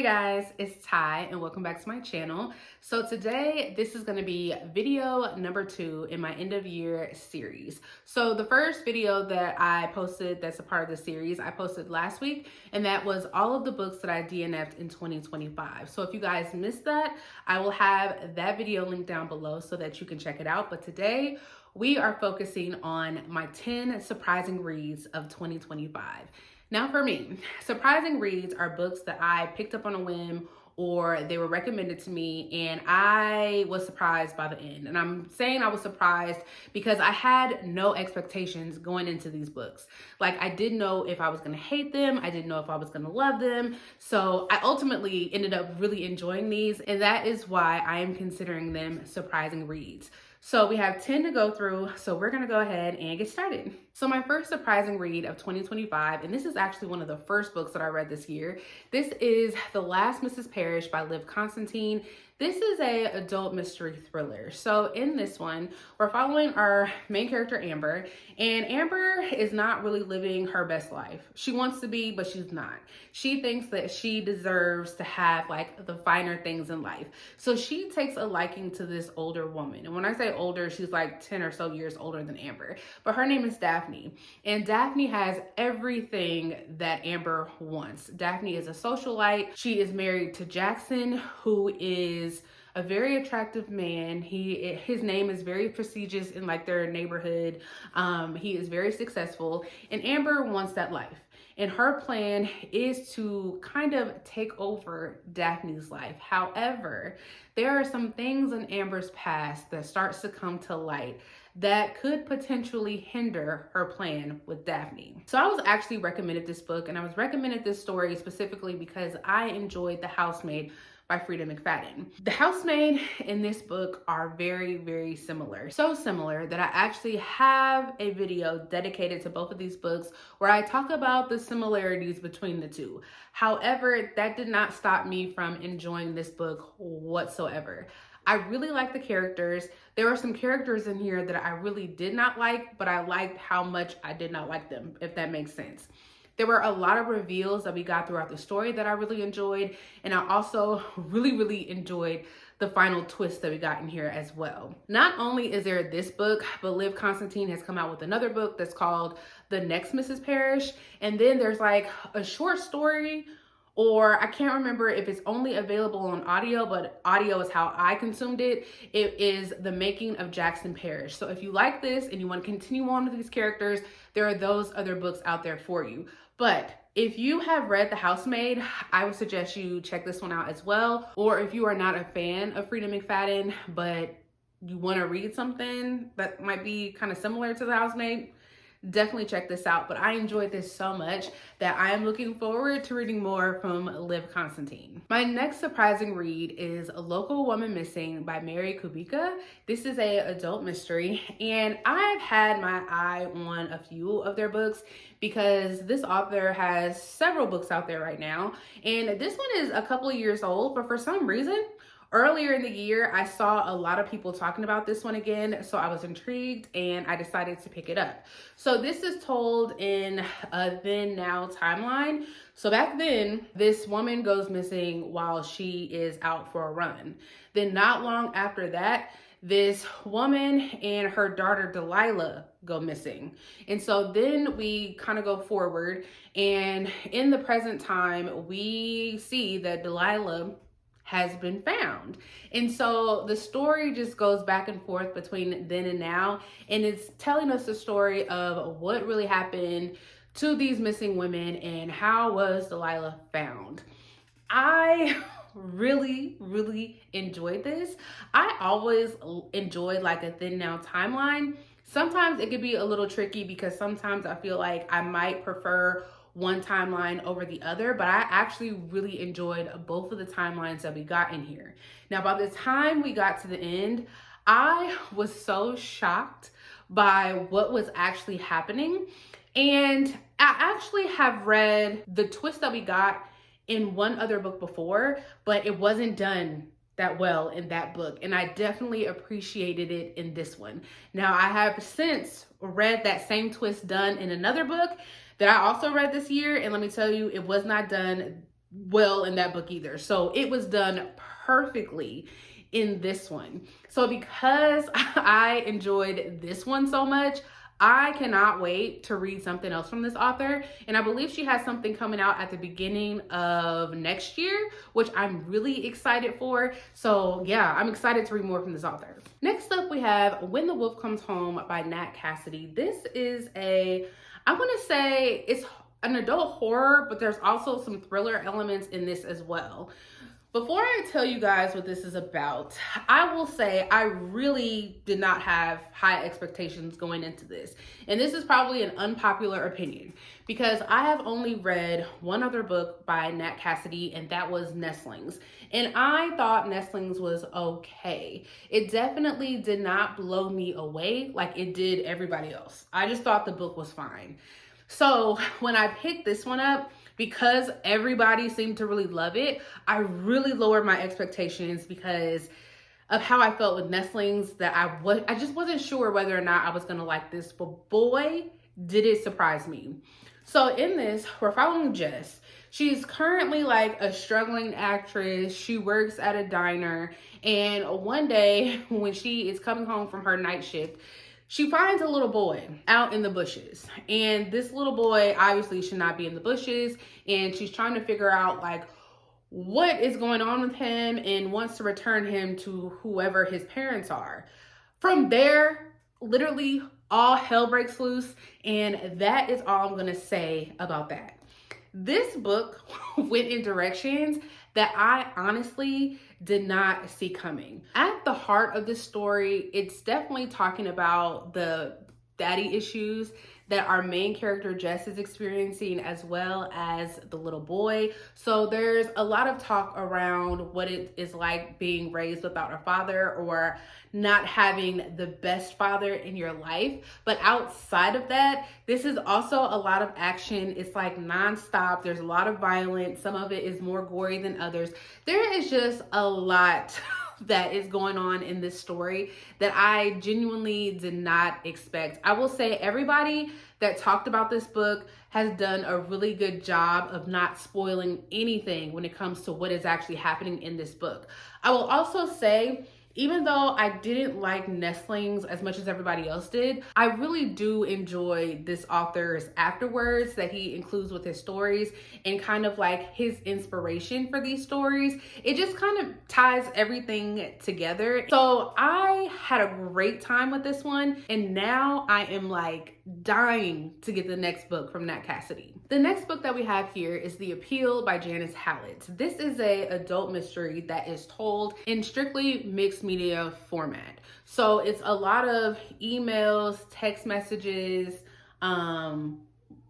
Hey guys, it's Ty and welcome back to my channel. So today, this is gonna be video number 2 in my end of year series. So the first video that I posted that's a part of the series, I posted last week, and that was all of the books that I DNF'd in 2025. So if you guys missed that, I will have that video linked down below so that you can check it out. But today, we are focusing on my 10 surprising reads of 2025. Now for me, surprising reads are books that I picked up on a whim or they were recommended to me and I was surprised by the end. And I'm saying I was surprised because I had no expectations going into these books. Like I didn't know if I was gonna hate them. I didn't know if I was gonna love them. So I ultimately ended up really enjoying these, and that is why I am considering them surprising reads. So we have 10 to go through, so we're gonna go ahead and get started. So my first surprising read of 2025, and this is actually one of the first books that I read this year. This is The Last Mrs. Parrish by Liv Constantine. This is an adult mystery thriller. So in this one, we're following our main character, Amber, and Amber is not really living her best life. She wants to be, but she's not. She thinks that she deserves to have like the finer things in life. So she takes a liking to this older woman. And when I say older, she's like 10 or so years older than Amber. But her name is Daphne. And Daphne has everything that Amber wants. Daphne is a socialite. She is married to Jackson, who is a very attractive man. His name is very prestigious in like their neighborhood. He is very successful, and Amber wants that life. And her plan is to kind of take over Daphne's life. However, there are some things in Amber's past that starts to come to light that could potentially hinder her plan with Daphne. So I was actually recommended this book, and I was recommended this story specifically because I enjoyed The Housemaid by Frida McFadden. The housemaid in this book are very, very similar. So similar that I actually have a video dedicated to both of these books where I talk about the similarities between the two. However, that did not stop me from enjoying this book whatsoever. I really like the characters. There are some characters in here that I really did not like, but I liked how much I did not like them, if that makes sense. There were a lot of reveals that we got throughout the story that I really enjoyed. And I also really enjoyed the final twist that we got in here as well. Not only is there this book, but Liv Constantine has come out with another book that's called The Next Mrs. Parrish. And then there's like a short story, or I can't remember if it's only available on audio, but audio is how I consumed it. It is The Making of Jackson Parrish. So if you like this and you want to continue on with these characters, there are those other books out there for you. But if you have read The Housemaid, I would suggest you check this one out as well. Or if you are not a fan of Frida McFadden, but you want to read something that might be kind of similar to The Housemaid, definitely check this out. But I enjoyed this so much that I am looking forward to reading more from Liv Constantine. My next surprising read is A Local Woman Missing by Mary Kubica. This is an adult mystery, and I've had my eye on a few of their books because this author has several books out there right now. And this one is a couple of years old, but for some reason, earlier in the year, I saw a lot of people talking about this one again, so I was intrigued and I decided to pick it up. So this is told in a then-now timeline. So back then, this woman goes missing while she is out for a run. Then not long after that, this woman and her daughter Delilah go missing. And so then we kind of go forward, and in the present time, we see that Delilah has been found. And so the story just goes back and forth between then and now, and it's telling us the story of what really happened to these missing women and how was Delilah found. I really enjoyed this. I always enjoyed like a then now timeline. Sometimes it could be a little tricky because sometimes I feel like I might prefer one timeline over the other, but I actually really enjoyed both of the timelines that we got in here. Now, by the time we got to the end, I was so shocked by what was actually happening. And I actually have read the twist that we got in one other book before, but it wasn't done that well in that book, and I definitely appreciated it in this one. Now, I have since read that same twist done in another book that I also read this year, and let me tell you, it was not done well in that book either. So it was done perfectly in this one. So because I enjoyed this one so much, I cannot wait to read something else from this author. And I believe she has something coming out at the beginning of next year, which I'm really excited for. So yeah, I'm excited to read more from this author. Next up, we have When the Wolf Comes Home by Nat Cassidy. This is I want to say it's an adult horror, but there's also some thriller elements in this as well. Before I tell you guys what this is about, I will say I really did not have high expectations going into this. And this is probably an unpopular opinion because I have only read one other book by Nat Cassidy, and that was Nestlings. And I thought Nestlings was okay. It definitely did not blow me away like it did everybody else. I just thought the book was fine. So when I picked this one up, because everybody seemed to really love it, I really lowered my expectations because of how I felt with Nestlings, that I just wasn't sure whether or not I was gonna like this, but boy, did it surprise me. So in this, we're following Jess. She's currently like a struggling actress. She works at a diner, and one day when she is coming home from her night shift, she finds a little boy out in the bushes, and this little boy obviously should not be in the bushes, and she's trying to figure out like what is going on with him and wants to return him to whoever his parents are. From there, literally all hell breaks loose, and that is all I'm gonna say about that. This book went in directions that I honestly did not see coming. At the heart of this story, it's definitely talking about the daddy issues that our main character Jess is experiencing, as well as the little boy. So there's a lot of talk around what it is like being raised without a father or not having the best father in your life. But outside of that, this is also a lot of action. It's like nonstop. There's a lot of violence. Some of it is more gory than others. There is just a lot that is going on in this story that I genuinely did not expect. I will say everybody that talked about this book has done a really good job of not spoiling anything when it comes to what is actually happening in this book. I will also say, even though I didn't like Nestlings as much as everybody else did, I really do enjoy this author's afterwords that he includes with his stories and kind of like his inspiration for these stories. It just kind of ties everything together. So I had a great time with this one, and now I am like dying to get the next book from Nat Cassidy. The next book that we have here is The Appeal by Janice Hallett. This is an adult mystery that is told in strictly mixed media format. So it's a lot of emails, text messages,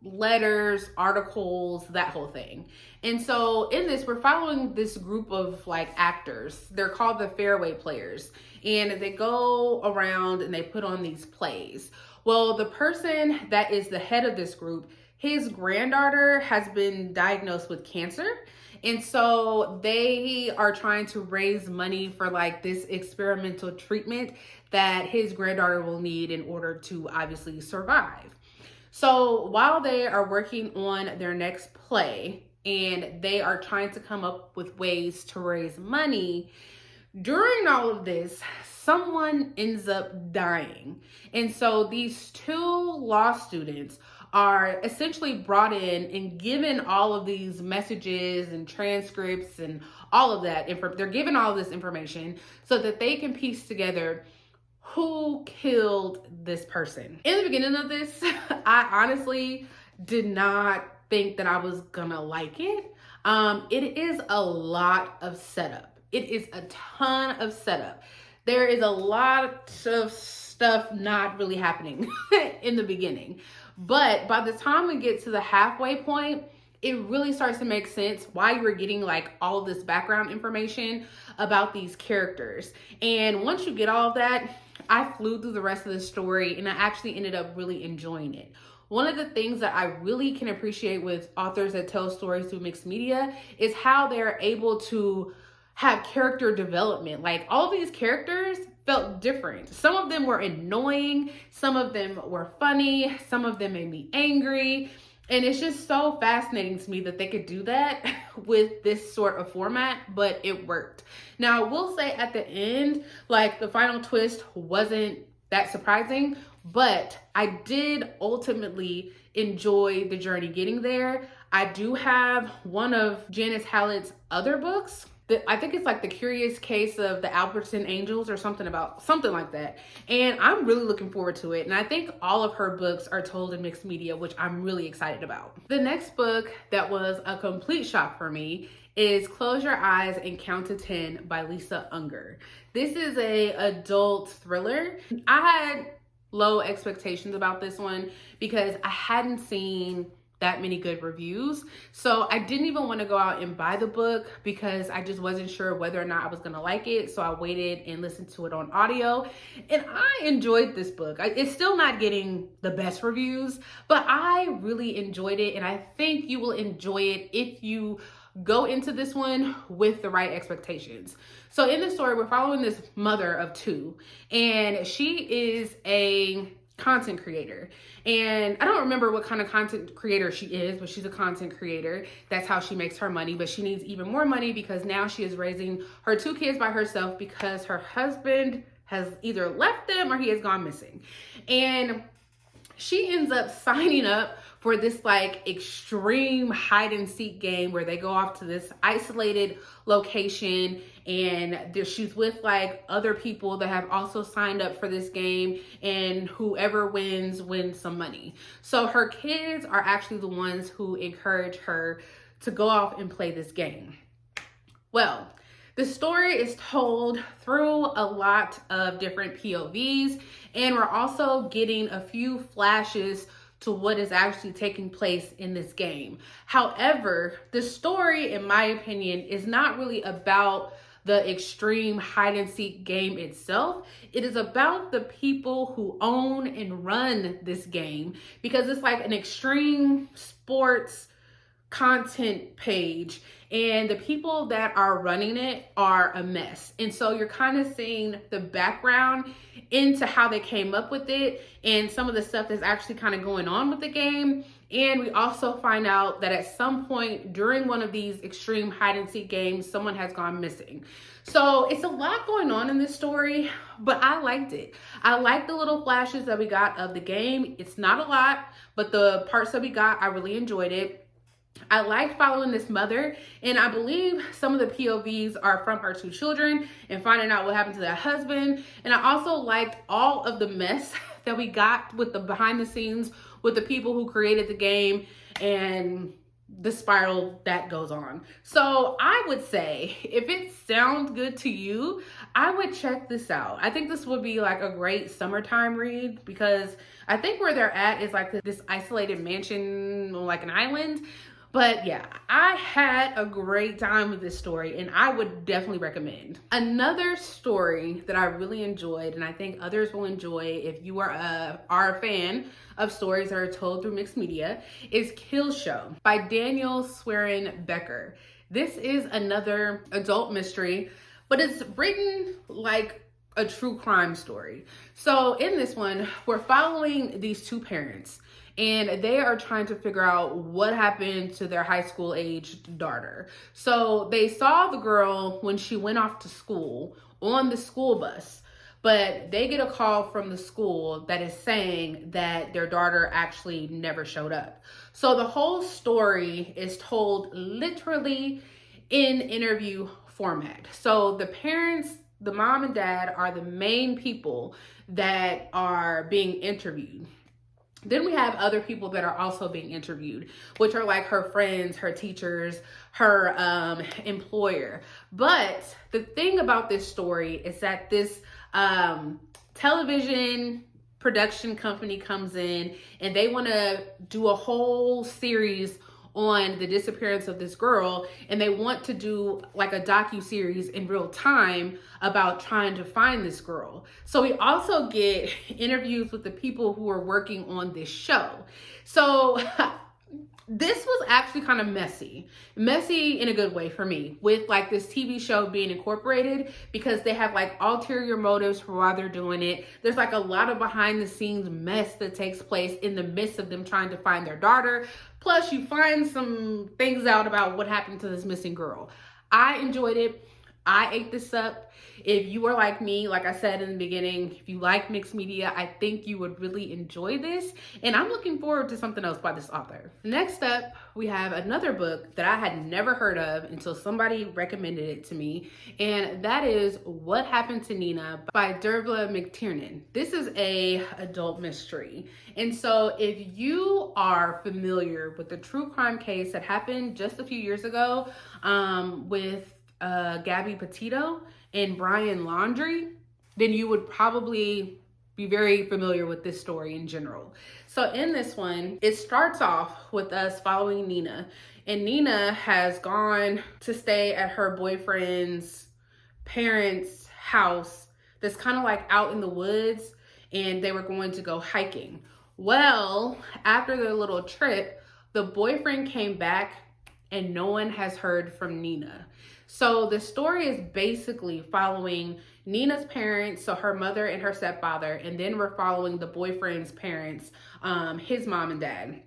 letters, articles, that whole thing. And so in this, we're following this group of like actors. They're called the Fairway Players, and they go around and they put on these plays. Well, the person that is the head of this group, his granddaughter has been diagnosed with cancer. And so they are trying to raise money for like this experimental treatment that his granddaughter will need in order to obviously survive. So while they are working on their next play and they are trying to come up with ways to raise money, during all of this, someone ends up dying. And so these two law students are essentially brought in and given all of these messages and transcripts and all of that. They're given all of this information so that they can piece together who killed this person. In the beginning of this, I honestly did not think that I was gonna like it. It is a lot of setup. It is a ton of setup. There is a lot of stuff not really happening in the beginning. But by the time we get to the halfway point, it really starts to make sense why you were getting like all of this background information about these characters. And once you get all of that, I flew through the rest of the story and I actually ended up really enjoying it. One of the things that I really can appreciate with authors that tell stories through mixed media is how they're able to have character development. Like all of these characters felt different. Some of them were annoying, some of them were funny, some of them made me angry. And it's just so fascinating to me that they could do that with this sort of format, but it worked. Now, I will say at the end, like the final twist wasn't that surprising, but I did ultimately enjoy the journey getting there. I do have one of Janice Hallett's other books. I think it's like The Curious Case of the Albertson Angels or something like that. And I'm really looking forward to it. And I think all of her books are told in mixed media, which I'm really excited about. The next book that was a complete shock for me is Close Your Eyes and Count to 10 by Lisa Unger. This is a adult thriller. I had low expectations about this one because I hadn't seen that many good reviews. So I didn't even want to go out and buy the book because I just wasn't sure whether or not I was going to like it. So I waited and listened to it on audio, and I enjoyed this book. It's still not getting the best reviews, but I really enjoyed it. And I think you will enjoy it if you go into this one with the right expectations. So in the story, we're following this mother of two, and she is a content creator. And I don't remember what kind of content creator she is, but she's a content creator. That's how she makes her money. But she needs even more money because now she is raising her two kids by herself because her husband has either left them or he has gone missing. And she ends up signing up for this like extreme hide and seek game where they go off to this isolated location, and she's with like other people that have also signed up for this game, and whoever wins some money. So her kids are actually the ones who encourage her to go off and play this game. Well, the story is told through a lot of different POVs, and we're also getting a few flashes to what is actually taking place in this game. However, the story, in my opinion, is not really about the extreme hide and seek game itself. It is about the people who own and run this game, because it's like an extreme sports content page, and the people that are running it are a mess. And so you're kind of seeing the background into how they came up with it and some of the stuff that's actually kind of going on with the game. And we also find out that at some point during one of these extreme hide and seek games, someone has gone missing. So it's a lot going on in this story, but I liked it. I liked the little flashes that we got of the game. It's not a lot, but the parts that we got, I really enjoyed it. I liked following this mother, and I believe some of the POVs are from her two children and finding out what happened to their husband. And I also liked all of the mess that we got with the behind the scenes with the people who created the game and the spiral that goes on. So I would say if it sounds good to you, I would check this out. I think this would be like a great summertime read, because I think where they're at is like this isolated mansion on like an island. But yeah, I had a great time with this story, and I would definitely recommend. Another story that I really enjoyed, and I think others will enjoy if you are a fan of stories that are told through mixed media, is Kill Show by Daniel Swearin Becker. This is another adult mystery, but it's written like a true crime story. So in this one, we're following these two parents, and they are trying to figure out what happened to their high school aged daughter. So they saw the girl when she went off to school on the school bus, but they get a call from the school that is saying that their daughter actually never showed up. So the whole story is told literally in interview format. So the parents, the mom and dad, are the main people that are being interviewed. Then we have other people that are also being interviewed, which are like her friends, her teachers, her employer. But the thing about this story is that this television production company comes in, and they want to do a whole series on the disappearance of this girl, and they want to do like a docu-series in real time about trying to find this girl. So we also get interviews with the people who are working on this show. So this was actually kind of messy in a good way for me, with like this TV show being incorporated, because they have like ulterior motives for why they're doing it. There's like a lot of behind the scenes mess that takes place in the midst of them trying to find their daughter. Plus, you find some things out about what happened to this missing girl. I enjoyed it. I ate this up. If you are like me, like I said in the beginning, if you like mixed media, I think you would really enjoy this. And I'm looking forward to something else by this author. Next up, we have another book that I had never heard of until somebody recommended it to me. And that is What Happened to Nina by Dervla McTiernan. This is a adult mystery. And so if you are familiar with the true crime case that happened just a few years ago with Gabby Petito and Brian Laundrie, then you would probably be very familiar with this story in general. So in this one, it starts off with us following Nina, and Nina has gone to stay at her boyfriend's parents' house that's kind of like out in the woods, and they were going to go hiking. Well, after their little trip, the boyfriend came back and no one has heard from Nina. So the story is basically following Nina's parents, so her mother and her stepfather, and then we're following the boyfriend's parents, his mom and dad.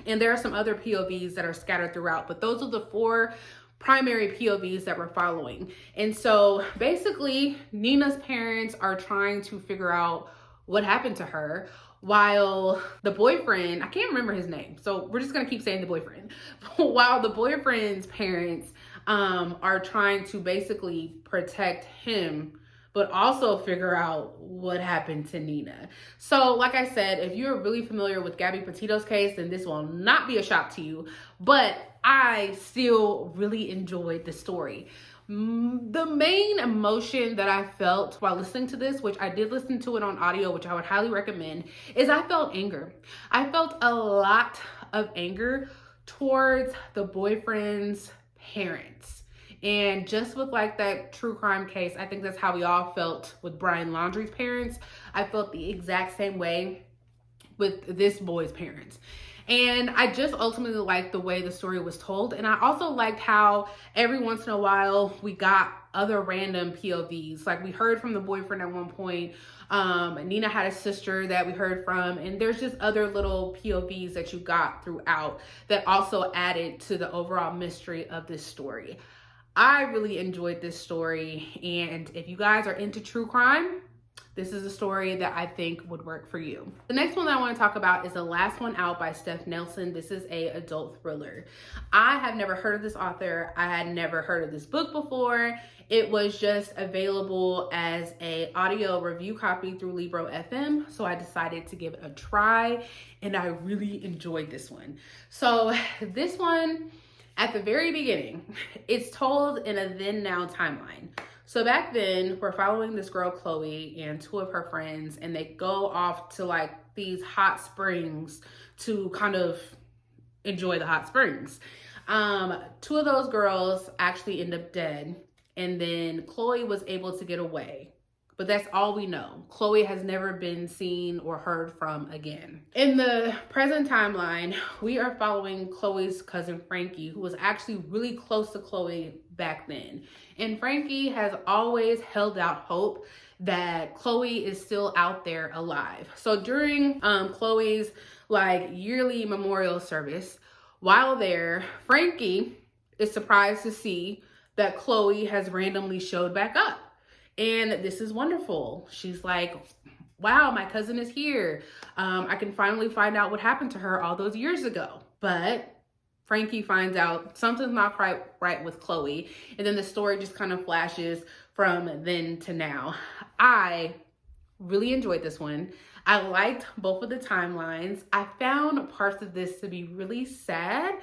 And there are some other POVs that are scattered throughout, but those are the 4 primary POVs that we're following. And so basically, Nina's parents are trying to figure out what happened to her, while the boyfriend, I can't remember his name, so we're just gonna keep saying the boyfriend, while the boyfriend's parents are trying to basically protect him, but also figure out what happened to Nina. So like I said, if you're really familiar with Gabby Petito's case, then this will not be a shock to you, but I still really enjoyed the story. The main emotion that I felt while listening to this, which I did listen to it on audio, which I would highly recommend, is I felt anger. I felt a lot of anger towards the boyfriend's parents. And just with like that true crime case, I think that's how we all felt with Brian Laundrie's parents. I felt the exact same way with this boy's parents. And I just ultimately liked the way the story was told. And I also liked how every once in a while we got other random POVs. Like we heard from the boyfriend at one point. Nina had a sister that we heard from. And there's just other little POVs that you got throughout that also added to the overall mystery of this story. I really enjoyed this story. And if you guys are into true crime, this is a story that I think would work for you. The next one that I want to talk about is The Last One Out by Steph Nelson. This is a adult thriller. I have never heard of this author. I had never heard of this book before. It was just available as a audio review copy through Libro FM. So I decided to give it a try and I really enjoyed this one. So this one, at the very beginning, it's told in a then now timeline. So back then, we're following this girl, Chloe, and 2 of her friends, and they go off to like these hot springs to kind of enjoy the hot springs. 2 of those girls actually end up dead, and then Chloe was able to get away. But that's all we know. Chloe has never been seen or heard from again. In the present timeline, we are following Chloe's cousin Frankie, who was actually really close to Chloe back then. And Frankie has always held out hope that Chloe is still out there alive. So during Chloe's like yearly memorial service, while there, Frankie is surprised to see that Chloe has randomly showed back up. And this is wonderful. She's like, wow, my cousin is here. I can finally find out what happened to her all those years ago. But Frankie finds out something's not quite right with Chloe. And then the story just kind of flashes from then to now. I really enjoyed this one. I liked both of the timelines. I found parts of this to be really sad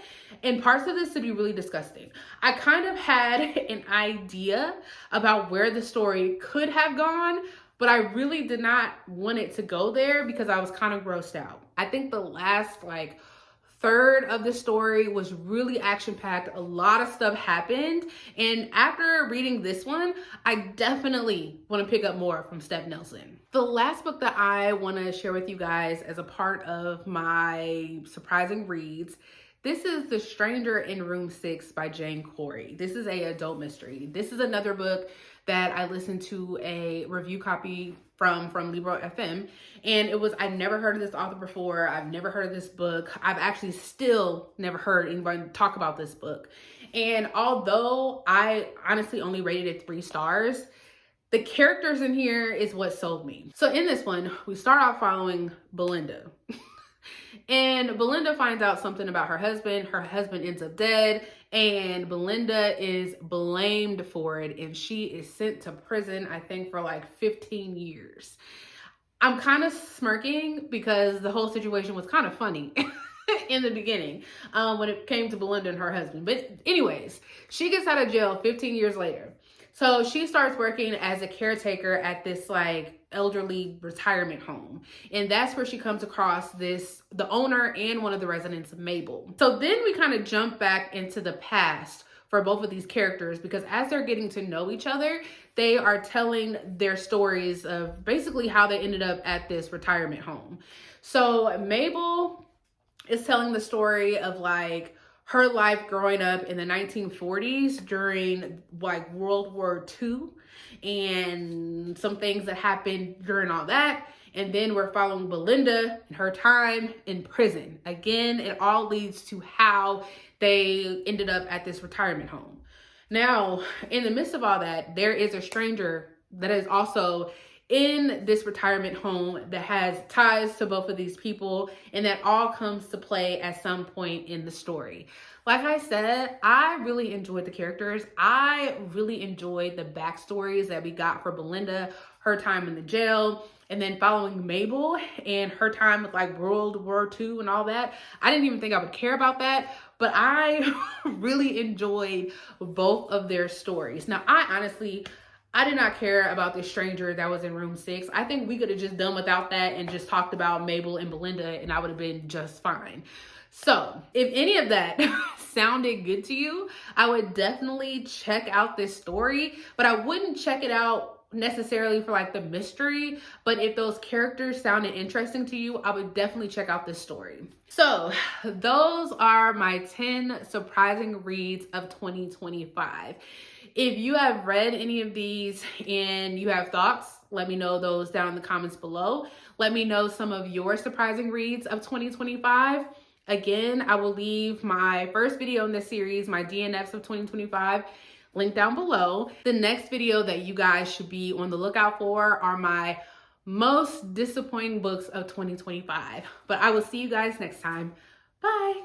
and parts of this to be really disgusting. I kind of had an idea about where the story could have gone, but I really did not want it to go there because I was kind of grossed out. I think the last like third of the story was really action-packed. A lot of stuff happened. And after reading this one, I definitely want to pick up more from Steph Nelson. The last book that I want to share with you guys as a part of my surprising reads, This is The Stranger in Room 6 by Jane Corey. This is a adult mystery. This is another book that I listened to a review copy from Libro FM, and I've never heard of this author before. I've never heard of this book. I've actually still never heard anybody talk about this book. And although I honestly only rated it 3 stars, the characters in here is what sold me. So in this one, we start off following Belinda. And Belinda finds out something about her husband. Her husband ends up dead, and Belinda is blamed for it, and she is sent to prison, I think, for like 15 years. I'm kind of smirking because the whole situation was kind of funny in the beginning when it came to Belinda and her husband. But anyways, she gets out of jail 15 years later. So she starts working as a caretaker at this like elderly retirement home. And that's where she comes across the owner and one of the residents, Mabel. So then we kind of jump back into the past for both of these characters, because as they're getting to know each other, they are telling their stories of basically how they ended up at this retirement home. So Mabel is telling the story of like her life growing up in the 1940s during like World War II and some things that happened during all that. And then we're following Belinda and her time in prison. Again, it all leads to how they ended up at this retirement home. Now, in the midst of all that, there is a stranger that is also in this retirement home that has ties to both of these people, and that all comes to play at some point in the story. Like I said, I really enjoyed the characters. I really enjoyed the backstories that we got for Belinda, her time in the jail, and then following Mabel and her time with like World War II and all that. I didn't even think I would care about that, but I really enjoyed both of their stories. Now, I did not care about this stranger that was in room 6. I think we could have just done without that and just talked about Mabel and Belinda, and I would have been just fine. So if any of that sounded good to you, I would definitely check out this story, but I wouldn't check it out necessarily for like the mystery. But if those characters sounded interesting to you, I would definitely check out this story. So those are my 10 surprising reads of 2025. If you have read any of these and you have thoughts, let me know those down in the comments below. Let me know some of your surprising reads of 2025. Again, I will leave my first video in this series, my DNFs of 2025, link down below. The next video that you guys should be on the lookout for are my most disappointing books of 2025. But I will see you guys next time. Bye.